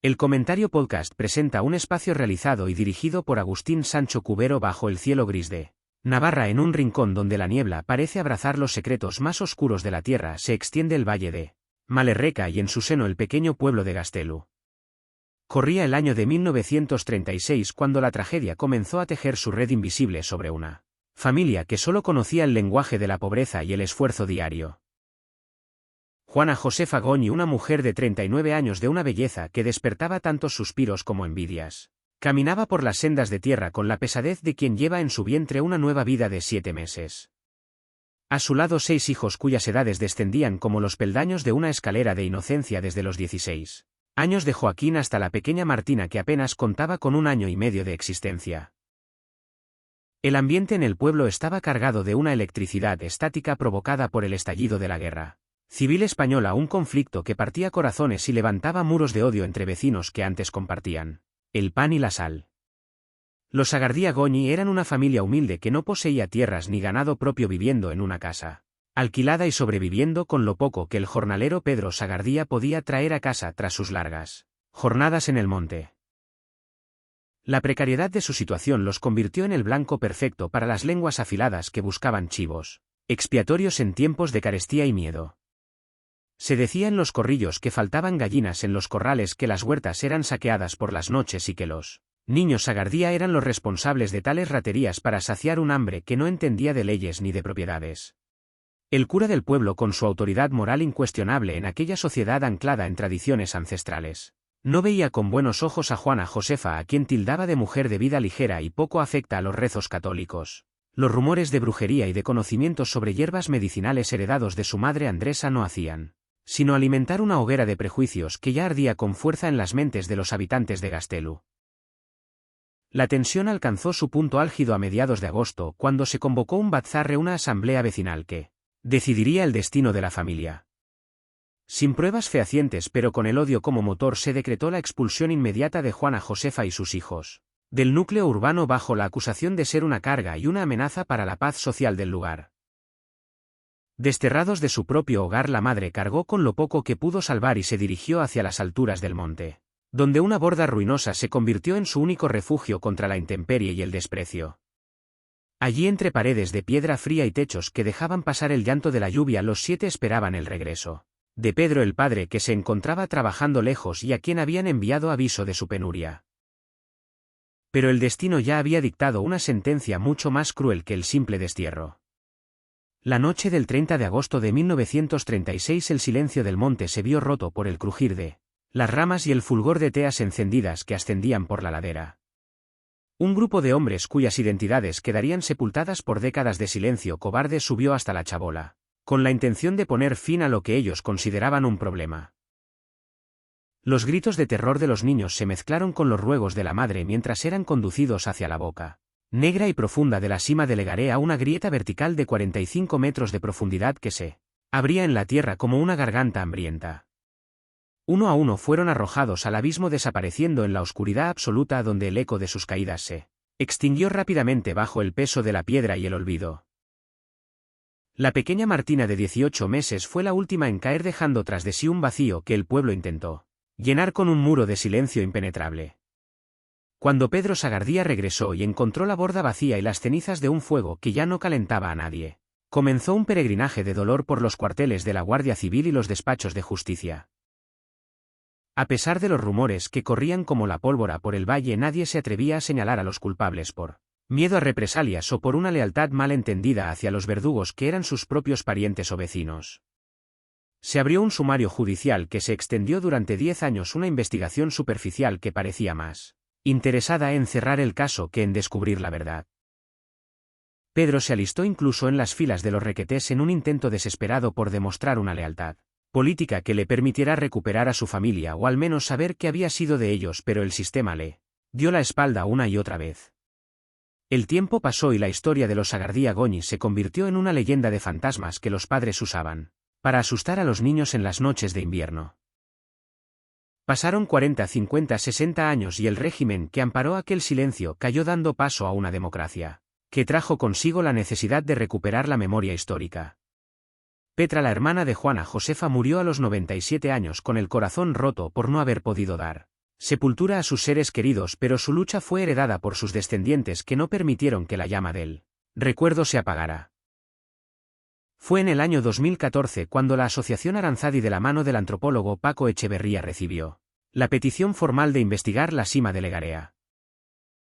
El Comentario Podcast presenta un espacio realizado y dirigido por Agustín Sancho Cubero bajo el cielo gris de Navarra. En un rincón donde la niebla parece abrazar los secretos más oscuros de la tierra se extiende el valle de Malerreca y en su seno el pequeño pueblo de Gastelu. Corría el año de 1936 cuando la tragedia comenzó a tejer su red invisible sobre una familia que solo conocía el lenguaje de la pobreza y el esfuerzo diario. Juana Josefa Goñi, una mujer de 39 años de una belleza que despertaba tantos suspiros como envidias, caminaba por las sendas de tierra con la pesadez de quien lleva en su vientre una nueva vida de 7 meses. A su lado 6 hijos cuyas edades descendían como los peldaños de una escalera de inocencia desde los 16 años de Joaquín hasta la pequeña Martina que apenas contaba con 1 año y medio de existencia. El ambiente en el pueblo estaba cargado de una electricidad estática provocada por el estallido de la guerra civil española, un conflicto que partía corazones y levantaba muros de odio entre vecinos que antes compartían el pan y la sal. Los Sagardía Goñi eran una familia humilde que no poseía tierras ni ganado propio, viviendo en una casa alquilada y sobreviviendo con lo poco que el jornalero Pedro Sagardía podía traer a casa tras sus largas jornadas en el monte. La precariedad de su situación los convirtió en el blanco perfecto para las lenguas afiladas que buscaban chivos expiatorios en tiempos de carestía y miedo. Se decía en los corrillos que faltaban gallinas en los corrales, que las huertas eran saqueadas por las noches y que los niños Sagardía eran los responsables de tales raterías para saciar un hambre que no entendía de leyes ni de propiedades. El cura del pueblo, con su autoridad moral incuestionable en aquella sociedad anclada en tradiciones ancestrales, no veía con buenos ojos a Juana Josefa, a quien tildaba de mujer de vida ligera y poco afecta a los rezos católicos. Los rumores de brujería y de conocimientos sobre hierbas medicinales heredados de su madre Andresa no hacían sino alimentar una hoguera de prejuicios que ya ardía con fuerza en las mentes de los habitantes de Gastelu. La tensión alcanzó su punto álgido a mediados de agosto, cuando se convocó un bazarre, una asamblea vecinal que decidiría el destino de la familia. Sin pruebas fehacientes pero con el odio como motor, se decretó la expulsión inmediata de Juana Josefa y sus hijos del núcleo urbano bajo la acusación de ser una carga y una amenaza para la paz social del lugar. Desterrados de su propio hogar, la madre cargó con lo poco que pudo salvar y se dirigió hacia las alturas del monte, donde una borda ruinosa se convirtió en su único refugio contra la intemperie y el desprecio. Allí, entre paredes de piedra fría y techos que dejaban pasar el llanto de la lluvia, los 7 esperaban el regreso de Pedro el padre, que se encontraba trabajando lejos y a quien habían enviado aviso de su penuria. Pero el destino ya había dictado una sentencia mucho más cruel que el simple destierro. La noche del 30 de agosto de 1936 el silencio del monte se vio roto por el crujir de las ramas y el fulgor de teas encendidas que ascendían por la ladera. Un grupo de hombres cuyas identidades quedarían sepultadas por décadas de silencio cobarde subió hasta la chabola, con la intención de poner fin a lo que ellos consideraban un problema. Los gritos de terror de los niños se mezclaron con los ruegos de la madre mientras eran conducidos hacia la boca negra y profunda de la cima de Legarea, una grieta vertical de 45 metros de profundidad que se abría en la tierra como una garganta hambrienta. Uno a uno fueron arrojados al abismo, desapareciendo en la oscuridad absoluta, donde el eco de sus caídas se extinguió rápidamente bajo el peso de la piedra y el olvido. La pequeña Martina de 18 meses fue la última en caer, dejando tras de sí un vacío que el pueblo intentó llenar con un muro de silencio impenetrable. Cuando Pedro Sagardía regresó y encontró la borda vacía y las cenizas de un fuego que ya no calentaba a nadie, comenzó un peregrinaje de dolor por los cuarteles de la Guardia Civil y los despachos de justicia. A pesar de los rumores que corrían como la pólvora por el valle, nadie se atrevía a señalar a los culpables por miedo a represalias o por una lealtad mal entendida hacia los verdugos que eran sus propios parientes o vecinos. Se abrió un sumario judicial que se extendió durante 10 años, una investigación superficial que parecía más interesada en cerrar el caso que en descubrir la verdad. Pedro se alistó incluso en las filas de los requetés en un intento desesperado por demostrar una lealtad política que le permitiera recuperar a su familia o al menos saber qué había sido de ellos, pero el sistema le dio la espalda una y otra vez. El tiempo pasó y la historia de los Sagardía Goñi se convirtió en una leyenda de fantasmas que los padres usaban para asustar a los niños en las noches de invierno. Pasaron 40, 50, 60 años y el régimen que amparó aquel silencio cayó, dando paso a una democracia que trajo consigo la necesidad de recuperar la memoria histórica. Petra, la hermana de Juana Josefa, murió a los 97 años con el corazón roto por no haber podido dar sepultura a sus seres queridos, pero su lucha fue heredada por sus descendientes que no permitieron que la llama del recuerdo se apagara. Fue en el año 2014 cuando la Asociación Aranzadi, de la mano del antropólogo Paco Echeverría, recibió la petición formal de investigar la sima de Legarea.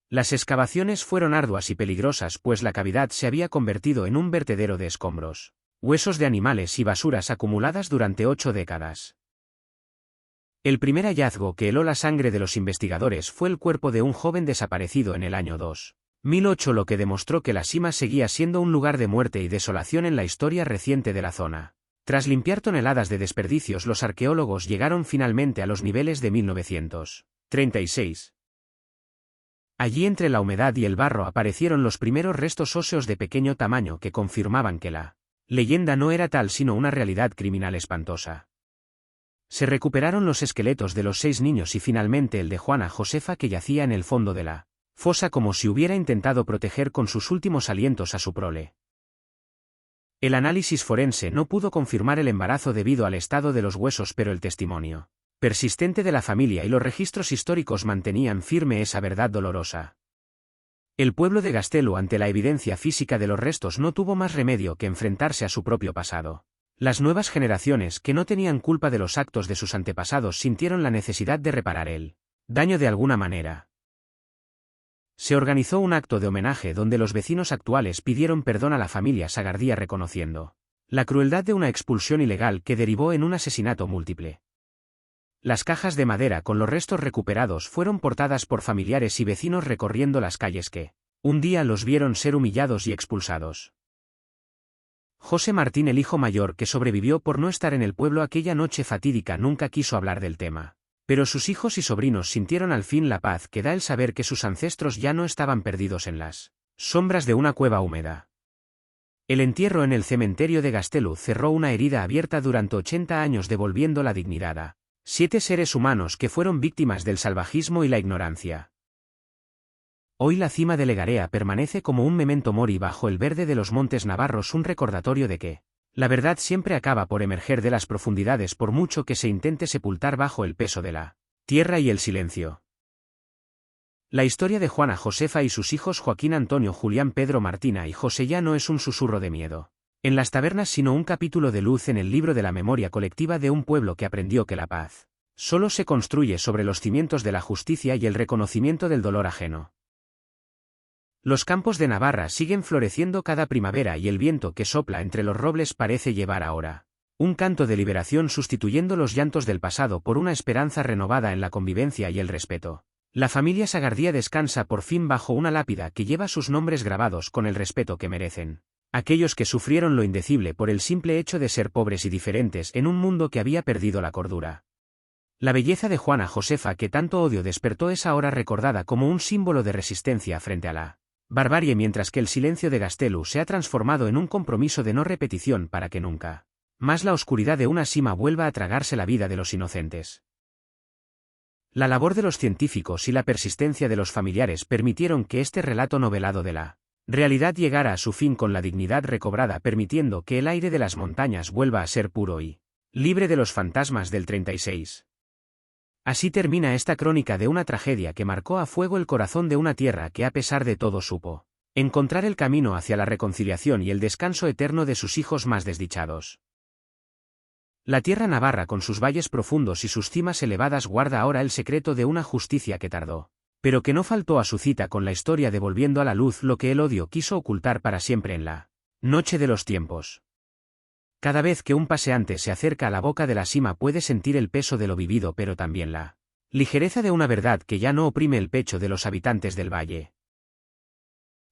Las excavaciones fueron arduas y peligrosas, pues la cavidad se había convertido en un vertedero de escombros, huesos de animales y basuras acumuladas durante 8 décadas. El primer hallazgo que heló la sangre de los investigadores fue el cuerpo de un joven desaparecido en el año 2008, lo que demostró que la sima seguía siendo un lugar de muerte y desolación en la historia reciente de la zona. Tras limpiar toneladas de desperdicios, los arqueólogos llegaron finalmente a los niveles de 1936. Allí, entre la humedad y el barro, aparecieron los primeros restos óseos de pequeño tamaño que confirmaban que la leyenda no era tal sino una realidad criminal espantosa. Se recuperaron los esqueletos de los 6 niños y finalmente el de Juana Josefa, que yacía en el fondo de la fosa como si hubiera intentado proteger con sus últimos alientos a su prole. El análisis forense no pudo confirmar el embarazo debido al estado de los huesos, pero el testimonio persistente de la familia y los registros históricos mantenían firme esa verdad dolorosa. El pueblo de Gastelu, ante la evidencia física de los restos, no tuvo más remedio que enfrentarse a su propio pasado. Las nuevas generaciones, que no tenían culpa de los actos de sus antepasados, sintieron la necesidad de reparar el daño de alguna manera. Se organizó un acto de homenaje donde los vecinos actuales pidieron perdón a la familia Sagardía, reconociendo la crueldad de una expulsión ilegal que derivó en un asesinato múltiple. Las cajas de madera con los restos recuperados fueron portadas por familiares y vecinos recorriendo las calles que un día los vieron ser humillados y expulsados. José Martín, el hijo mayor que sobrevivió por no estar en el pueblo aquella noche fatídica, nunca quiso hablar del tema. Pero sus hijos y sobrinos sintieron al fin la paz que da el saber que sus ancestros ya no estaban perdidos en las sombras de una cueva húmeda. El entierro en el cementerio de Gastelu cerró una herida abierta durante 80 años, devolviendo la dignidad a 7 seres humanos que fueron víctimas del salvajismo y la ignorancia. Hoy la cima de Legarea permanece como un memento mori bajo el verde de los montes navarros, un recordatorio de que la verdad siempre acaba por emerger de las profundidades, por mucho que se intente sepultar bajo el peso de la tierra y el silencio. La historia de Juana Josefa y sus hijos Joaquín Antonio, Julián, Pedro, Martina y José ya no es un susurro de miedo en las tabernas, sino un capítulo de luz en el libro de la memoria colectiva de un pueblo que aprendió que la paz solo se construye sobre los cimientos de la justicia y el reconocimiento del dolor ajeno. Los campos de Navarra siguen floreciendo cada primavera y el viento que sopla entre los robles parece llevar ahora un canto de liberación, sustituyendo los llantos del pasado por una esperanza renovada en la convivencia y el respeto. La familia Sagardía descansa por fin bajo una lápida que lleva sus nombres grabados con el respeto que merecen aquellos que sufrieron lo indecible por el simple hecho de ser pobres y diferentes en un mundo que había perdido la cordura. La belleza de Juana Josefa, que tanto odio despertó, es ahora recordada como un símbolo de resistencia frente a la barbarie, mientras que el silencio de Gastelu se ha transformado en un compromiso de no repetición para que nunca más la oscuridad de una sima vuelva a tragarse la vida de los inocentes. La labor de los científicos y la persistencia de los familiares permitieron que este relato novelado de la realidad llegara a su fin con la dignidad recobrada, permitiendo que el aire de las montañas vuelva a ser puro y libre de los fantasmas del 36. Así termina esta crónica de una tragedia que marcó a fuego el corazón de una tierra que, a pesar de todo, supo encontrar el camino hacia la reconciliación y el descanso eterno de sus hijos más desdichados. La tierra navarra, con sus valles profundos y sus cimas elevadas, guarda ahora el secreto de una justicia que tardó, pero que no faltó a su cita con la historia, devolviendo a la luz lo que el odio quiso ocultar para siempre en la noche de los tiempos. Cada vez que un paseante se acerca a la boca de la sima puede sentir el peso de lo vivido, pero también la ligereza de una verdad que ya no oprime el pecho de los habitantes del valle.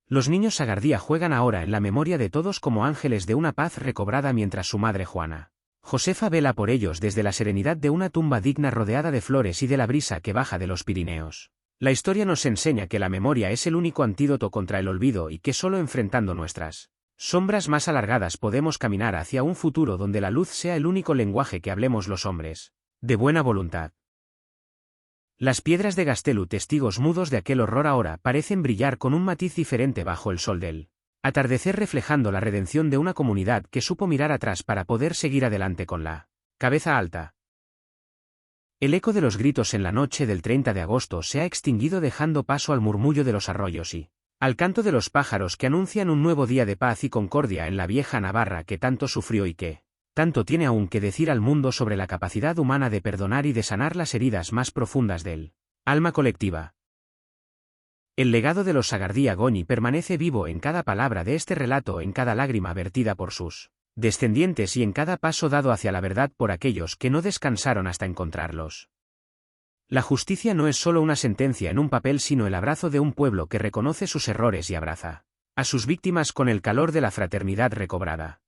Los niños Sagardía juegan ahora en la memoria de todos como ángeles de una paz recobrada, mientras su madre Juana Josefa vela por ellos desde la serenidad de una tumba digna rodeada de flores y de la brisa que baja de los Pirineos. La historia nos enseña que la memoria es el único antídoto contra el olvido y que solo enfrentando nuestras sombras más alargadas podemos caminar hacia un futuro donde la luz sea el único lenguaje que hablemos los hombres de buena voluntad. Las piedras de Gastelu, testigos mudos de aquel horror, ahora parecen brillar con un matiz diferente bajo el sol del atardecer, reflejando la redención de una comunidad que supo mirar atrás para poder seguir adelante con la cabeza alta. El eco de los gritos en la noche del 30 de agosto se ha extinguido dejando paso al murmullo de los arroyos y al canto de los pájaros que anuncian un nuevo día de paz y concordia en la vieja Navarra que tanto sufrió y que tanto tiene aún que decir al mundo sobre la capacidad humana de perdonar y de sanar las heridas más profundas del alma colectiva. El legado de los Sagardía Goñi permanece vivo en cada palabra de este relato, en cada lágrima vertida por sus descendientes y en cada paso dado hacia la verdad por aquellos que no descansaron hasta encontrarlos. La justicia no es solo una sentencia en un papel, sino el abrazo de un pueblo que reconoce sus errores y abraza a sus víctimas con el calor de la fraternidad recobrada.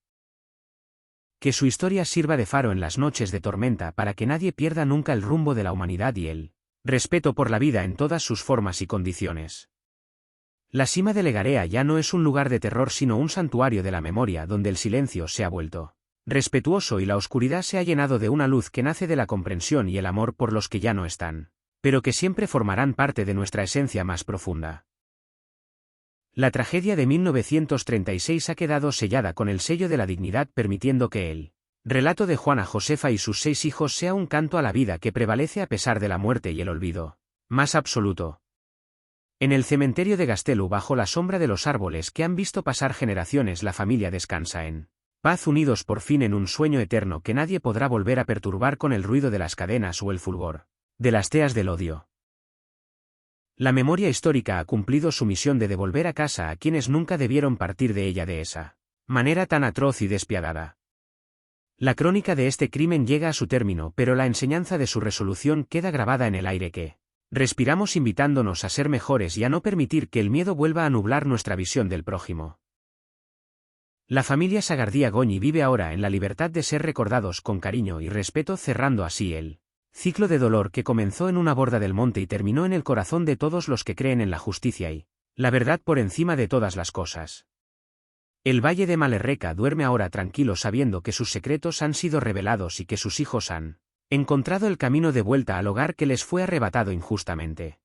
Que su historia sirva de faro en las noches de tormenta para que nadie pierda nunca el rumbo de la humanidad y el respeto por la vida en todas sus formas y condiciones. La cima de Legarea ya no es un lugar de terror, sino un santuario de la memoria donde el silencio se ha vuelto respetuoso y la oscuridad se ha llenado de una luz que nace de la comprensión y el amor por los que ya no están, pero que siempre formarán parte de nuestra esencia más profunda. La tragedia de 1936 ha quedado sellada con el sello de la dignidad, permitiendo que el relato de Juana Josefa y sus 6 hijos sea un canto a la vida que prevalece a pesar de la muerte y el olvido más absoluto. En el cementerio de Gastelu, bajo la sombra de los árboles que han visto pasar generaciones, la familia descansa en paz, unidos por fin en un sueño eterno que nadie podrá volver a perturbar con el ruido de las cadenas o el fulgor de las teas del odio. La memoria histórica ha cumplido su misión de devolver a casa a quienes nunca debieron partir de ella de esa manera tan atroz y despiadada. La crónica de este crimen llega a su término, pero la enseñanza de su resolución queda grabada en el aire que respiramos, invitándonos a ser mejores y a no permitir que el miedo vuelva a nublar nuestra visión del prójimo. La familia Sagardía Goñi vive ahora en la libertad de ser recordados con cariño y respeto, cerrando así el ciclo de dolor que comenzó en una borda del monte y terminó en el corazón de todos los que creen en la justicia y la verdad por encima de todas las cosas. El valle de Malerreca duerme ahora tranquilo, sabiendo que sus secretos han sido revelados y que sus hijos han encontrado el camino de vuelta al hogar que les fue arrebatado injustamente.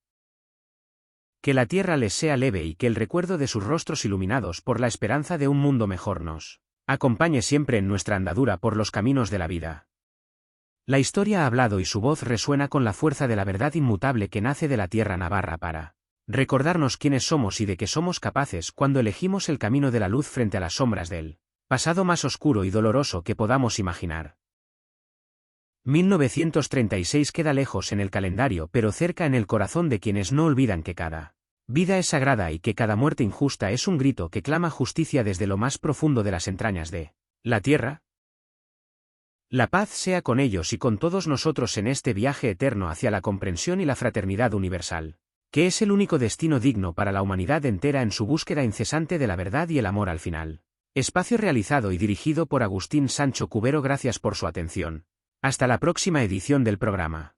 Que la tierra les sea leve y que el recuerdo de sus rostros iluminados por la esperanza de un mundo mejor nos acompañe siempre en nuestra andadura por los caminos de la vida. La historia ha hablado y su voz resuena con la fuerza de la verdad inmutable que nace de la tierra navarra para recordarnos quiénes somos y de qué somos capaces cuando elegimos el camino de la luz frente a las sombras del pasado más oscuro y doloroso que podamos imaginar. 1936 queda lejos en el calendario, pero cerca en el corazón de quienes no olvidan que cada vida es sagrada y que cada muerte injusta es un grito que clama justicia desde lo más profundo de las entrañas de la tierra. La paz sea con ellos y con todos nosotros en este viaje eterno hacia la comprensión y la fraternidad universal, que es el único destino digno para la humanidad entera en su búsqueda incesante de la verdad y el amor al final. Espacio realizado y dirigido por Agustín Sancho Cubero. Gracias por su atención. Hasta la próxima edición del programa.